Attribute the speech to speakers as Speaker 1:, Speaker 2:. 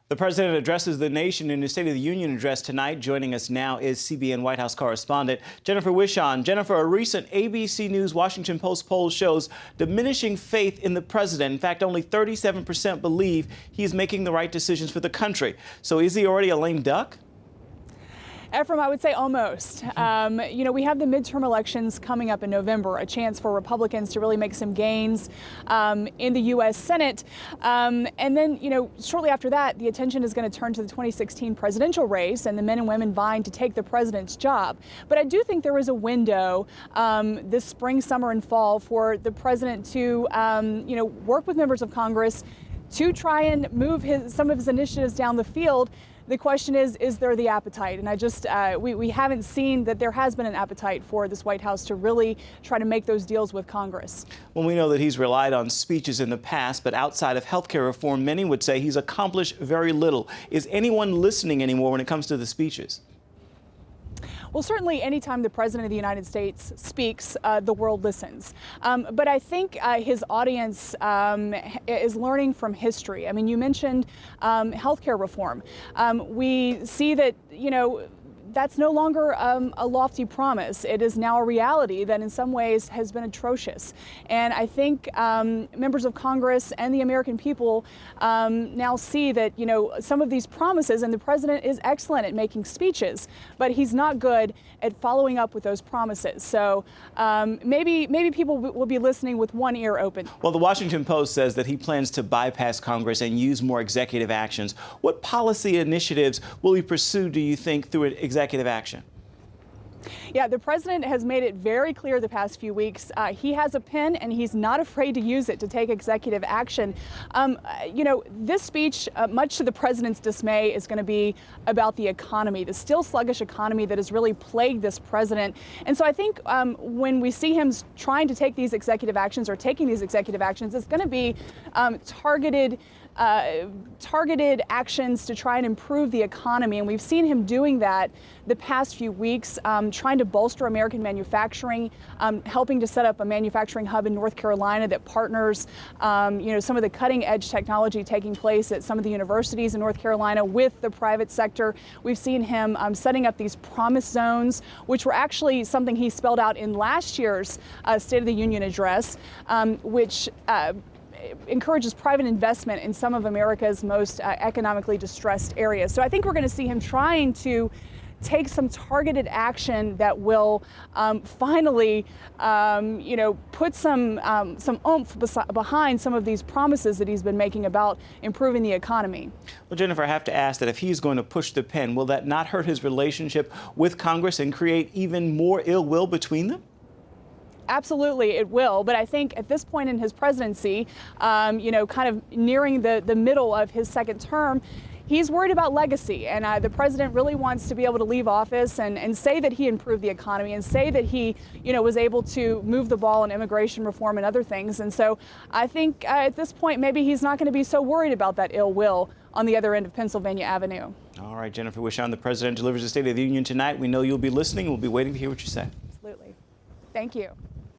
Speaker 1: The president addresses the nation in his State of the Union address tonight. Joining us now is CBN White House correspondent Jennifer Wishon. Jennifer, a recent ABC News Washington Post poll shows diminishing faith in the president. In fact, only 37% believe he is making the right decisions for the country. So is he already a lame duck?
Speaker 2: Ephraim, I would say almost. We have the midterm elections coming up in November, a chance for Republicans to really make some gains in the U.S. Senate. And then, shortly after that, the attention is going to turn to the 2016 presidential race and the men and women vying to take the president's job. But I do think there is a window this spring, summer, and fall for the president to, work with members of Congress to try and move some of his initiatives down the field. The question is there the appetite? And we haven't seen that there has been an appetite for this White House to really try to make those deals with Congress.
Speaker 1: Well, we know that he's relied on speeches in the past, but outside of health care reform, many would say he's accomplished very little. Is anyone listening anymore when it comes to the speeches?
Speaker 2: Well, certainly anytime the president of the United States speaks, the world listens. But I think his audience is learning from history. I mean, you mentioned healthcare reform. We see that, that's no longer a lofty promise. It is now a reality that in some ways has been atrocious. And I think members of Congress and the American people now see that, some of these promises, and the president is excellent at making speeches, but he's not good at following up with those promises. So maybe people will be listening with one ear open.
Speaker 1: Well, the Washington Post says that he plans to bypass Congress and use more executive actions. What policy initiatives will he pursue, do you think, through executive action?
Speaker 2: Yeah, the president has made it very clear the past few weeks. He has a pen and he's not afraid to use it to take executive action. This speech, much to the president's dismay, is going to be about the economy, the still sluggish economy that has really plagued this president. And so I think when we see him trying to take these executive actions or taking these executive actions, it's going to be targeted actions to try and improve the economy. And we've seen him doing that the past few weeks, trying to bolster American manufacturing, helping to set up a manufacturing hub in North Carolina that partners, some of the cutting edge technology taking place at some of the universities in North Carolina with the private sector. We've seen him setting up these promise zones, which were actually something he spelled out in last year's State of the Union address, which encourages private investment in some of America's most economically distressed areas. So I think we're going to see him trying to take some targeted action that will finally, put some oomph behind some of these promises that he's been making about improving the economy.
Speaker 1: Well, Jennifer, I have to ask that if he's going to push the pen, will that not hurt his relationship with Congress and create even more ill will between them?
Speaker 2: Absolutely, it will. But I think at this point in his presidency, kind of nearing the middle of his second term, he's worried about legacy. And the president really wants to be able to leave office and say that he improved the economy and say that he, was able to move the ball on immigration reform and other things. And so I think at this point, maybe he's not going to be so worried about that ill will on the other end of Pennsylvania Avenue.
Speaker 1: All right, Jennifer Wishon, the president delivers the State of the Union tonight. We know you'll be listening. We'll be waiting to hear what you say.
Speaker 2: Absolutely. Thank you.